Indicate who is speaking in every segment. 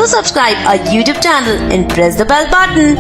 Speaker 1: Do subscribe our YouTube channel and press the bell button.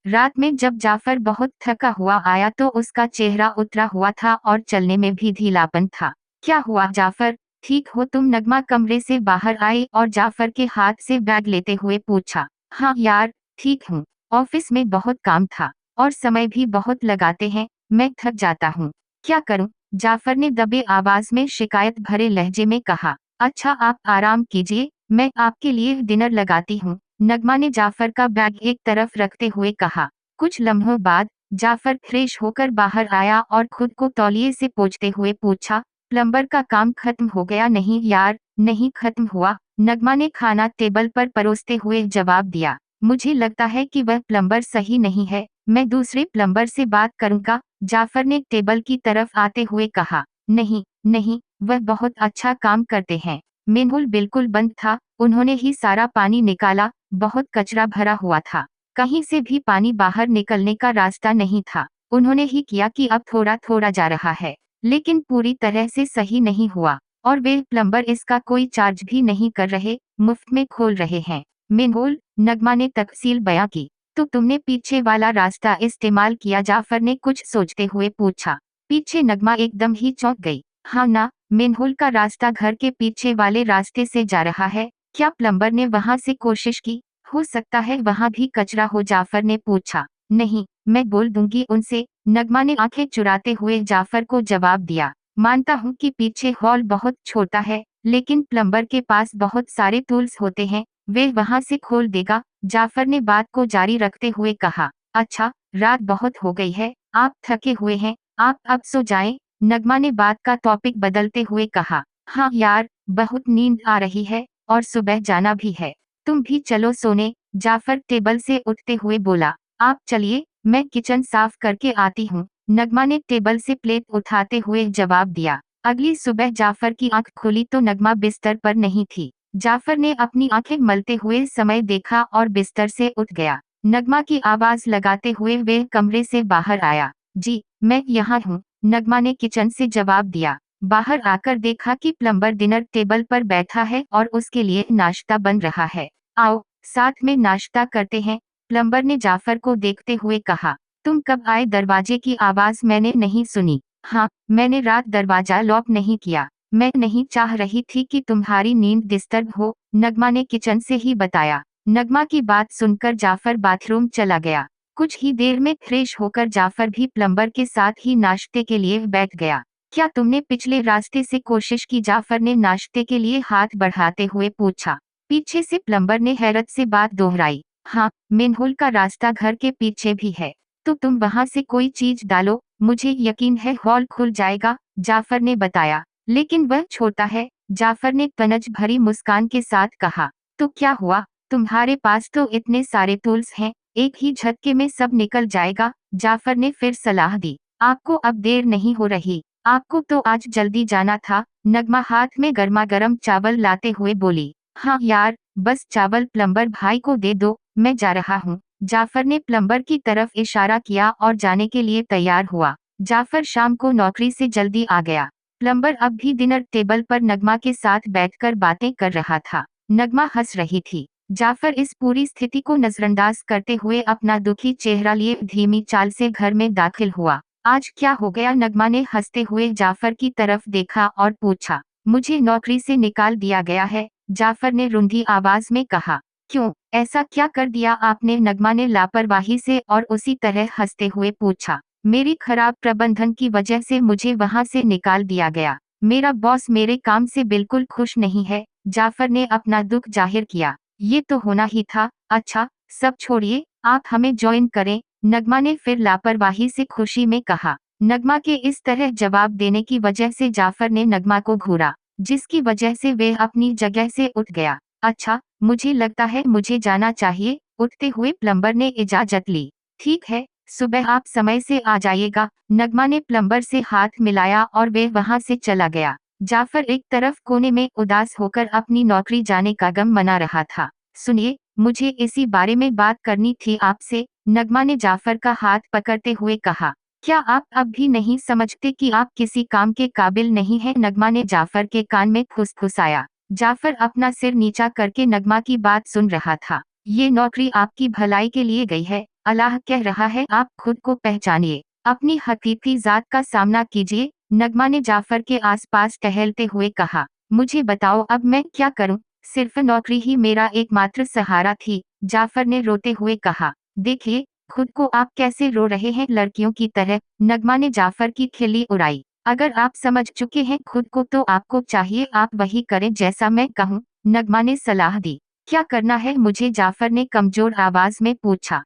Speaker 2: रात में जब जाफर बहुत थका हुआ आया तो उसका चेहरा उतरा हुआ था और चलने में भी ढीलापन था। क्या हुआ जाफर, ठीक हो तुम? नगमा कमरे से बाहर आई और जाफर के हाथ से बैग लेते हुए पूछा। हाँ यार, ठीक हूँ। ऑफिस में बहुत काम था और समय भी बहुत लगाते हैं, मैं थक जाता हूँ। क्या करूँ? जाफर ने दबे आवाज में शिकायत भरे लहजे में कहा। अच्छा आप आराम कीजिए, मैं आपके लिए डिनर लगाती हूँ, नगमा ने जाफर का बैग एक तरफ रखते हुए कहा। कुछ लम्हों बाद जाफर फ्रेश होकर बाहर आया और खुद को तौलिए से पोंछते हुए पूछा, प्लम्बर का काम खत्म हो गया? नहीं यार, नहीं खत्म हुआ, नगमा ने खाना टेबल पर परोसते हुए जवाब दिया। मुझे लगता है कि वह प्लम्बर सही नहीं है, मैं दूसरे प्लम्बर से बात करूंगा, जाफर ने टेबल की तरफ आते हुए कहा। नहीं नहीं, वह बहुत अच्छा काम करते हैं। मेनहोल बिल्कुल बंद था, उन्होंने ही सारा पानी निकाला, बहुत कचरा भरा हुआ था, कहीं से भी पानी बाहर निकलने का रास्ता नहीं था। उन्होंने ही किया कि अब थोड़ा थोड़ा जा रहा है, लेकिन पूरी तरह से सही नहीं हुआ और वे प्लम्बर इसका कोई चार्ज भी नहीं कर रहे, मुफ्त में खोल रहे हैं। मेनहोल, नगमा ने तफसील बयां की। तो तुमने पीछे वाला रास्ता इस्तेमाल किया? जाफर ने कुछ सोचते हुए पूछा। पीछे? नगमा एकदम ही चौंक गई। हाँ ना, मेनहोल का रास्ता घर के पीछे वाले रास्ते से जा रहा है। क्या प्लम्बर ने वहां से कोशिश की? हो सकता है वहां भी कचरा हो, जाफर ने पूछा। नहीं, मैं बोल दूंगी उनसे, नगमा ने आंखें चुराते हुए जाफर को जवाब दिया। मानता हूँ कि पीछे हॉल बहुत छोटा है, लेकिन प्लम्बर के पास बहुत सारे टूल्स होते हैं, वे वहां से खोल देगा, जाफर ने बात को जारी रखते हुए कहा। अच्छा, रात बहुत हो गई है, आप थके हुए हैं, आप अब सो जाएं, नगमा ने बात का टॉपिक बदलते हुए कहा। हाँ यार, बहुत नींद आ रही है और सुबह जाना भी है, तुम भी चलो सोने, जाफर टेबल से उठते हुए बोला। आप चलिए, मैं किचन साफ करके आती हूँ, नगमा ने टेबल से प्लेट उठाते हुए जवाब दिया। अगली सुबह जाफर की आंख खुली तो नगमा बिस्तर पर नहीं थी। जाफर ने अपनी आंखें मलते हुए समय देखा और बिस्तर से उठ गया। नगमा की आवाज लगाते हुए वे कमरे से बाहर आया। जी, मैं यहाँ हूँ, नगमा ने किचन से जवाब दिया। बाहर आकर देखा कि प्लम्बर डिनर टेबल पर बैठा है और उसके लिए नाश्ता बन रहा है। आओ, साथ में नाश्ता करते हैं, प्लम्बर ने जाफर को देखते हुए कहा। तुम कब आए? दरवाजे की आवाज मैंने नहीं सुनी। हाँ, मैंने रात दरवाजा लॉक नहीं किया, मैं नहीं चाह रही थी कि तुम्हारी नींद डिस्टर्ब हो, नगमा ने किचन से ही बताया। नगमा की बात सुनकर जाफर बाथरूम चला गया। कुछ ही देर में फ्रेश होकर जाफर भी प्लम्बर के साथ ही नाश्ते के लिए बैठ गया। क्या तुमने पिछले रास्ते से कोशिश की? जाफर ने नाश्ते के लिए हाथ बढ़ाते हुए पूछा। पीछे से प्लम्बर ने हैरत से बात दोहराई। हाँ, मेनहोल का रास्ता घर के पीछे भी है, तो तुम वहां से कोई चीज डालो, मुझे यकीन है हॉल खुल जाएगा, जाफर ने बताया। लेकिन वह छोटा है, जाफर ने तनज भरी मुस्कान के साथ कहा। तो क्या हुआ, तुम्हारे पास तो इतने सारे टूल्स हैं, एक ही झटके में सब निकल जाएगा, जाफर ने फिर सलाह दी। आपको अब देर नहीं हो रही? आपको तो आज जल्दी जाना था, नगमा हाथ में गर्मा गर्म चावल लाते हुए बोली। हाँ यार, बस चावल प्लम्बर भाई को दे दो, मैं जा रहा हूँ, जाफर ने प्लम्बर की तरफ इशारा किया और जाने के लिए तैयार हुआ। जाफर शाम को नौकरी से जल्दी आ गया। प्लम्बर अब भी डिनर टेबल पर नगमा के साथ बैठकर बातें कर रहा था। नगमा हंस रही थी। जाफर इस पूरी स्थिति को नजरअंदाज करते हुए अपना दुखी चेहरा लिए धीमी चाल से घर में दाखिल हुआ। आज क्या हो गया? नगमा ने हंसते हुए जाफर की तरफ देखा और पूछा। मुझे नौकरी से निकाल दिया गया है, जाफर ने रुंधी आवाज में कहा। क्यों, ऐसा क्या कर दिया आपने? नगमा ने लापरवाही से और उसी तरह हंसते हुए पूछा। मेरी खराब प्रबंधन की वजह से मुझे वहां से निकाल दिया गया, मेरा बॉस मेरे काम से बिल्कुल खुश नहीं है, जाफर ने अपना दुख जाहिर किया। ये तो होना ही था। अच्छा, सब छोड़िए, आप हमें ज्वाइन करें, नगमा ने फिर लापरवाही से खुशी में कहा। नगमा के इस तरह जवाब देने की वजह से जाफर ने नगमा को घूरा, जिसकी वजह से वे अपनी जगह से उठ गया। अच्छा, मुझे लगता है मुझे जाना चाहिए, उठते हुए प्लम्बर ने इजाजत ली। ठीक है, सुबह आप समय से आ जाइएगा, नगमा ने प्लम्बर से हाथ मिलाया और वे वहां से चला गया। जाफर एक तरफ कोने में उदास होकर अपनी नौकरी जाने का गम मना रहा था। सुनिए, मुझे इसी बारे में बात करनी थी आपसे, नगमा ने जाफर का हाथ पकड़ते हुए कहा। क्या आप अब भी नहीं समझते कि आप किसी काम के काबिल नहीं हैं? नगमा ने जाफर के कान में फुसफुसाया। जाफर अपना सिर नीचा करके नगमा की बात सुन रहा था। ये नौकरी आपकी भलाई के लिए गई है। अल्लाह कह रहा है आप खुद को पहचानिए, अपनी हकीकी जात का सामना कीजिए। नगमा ने जाफर के आसपास टहलते हुए कहा, मुझे बताओ अब मैं क्या करूं? सिर्फ नौकरी ही मेरा एकमात्र सहारा थी, जाफर ने रोते हुए कहा। देखिए खुद को आप कैसे रो रहे हैं लड़कियों की तरह। नगमा ने जाफर की खिल्ली उड़ाई। अगर आप समझ चुके हैं खुद को तो आपको चाहिए आप वही करें जैसा मैं कहूँ, नगमा ने सलाह दी। क्या करना है मुझे? जाफर ने कमजोर आवाज में पूछा।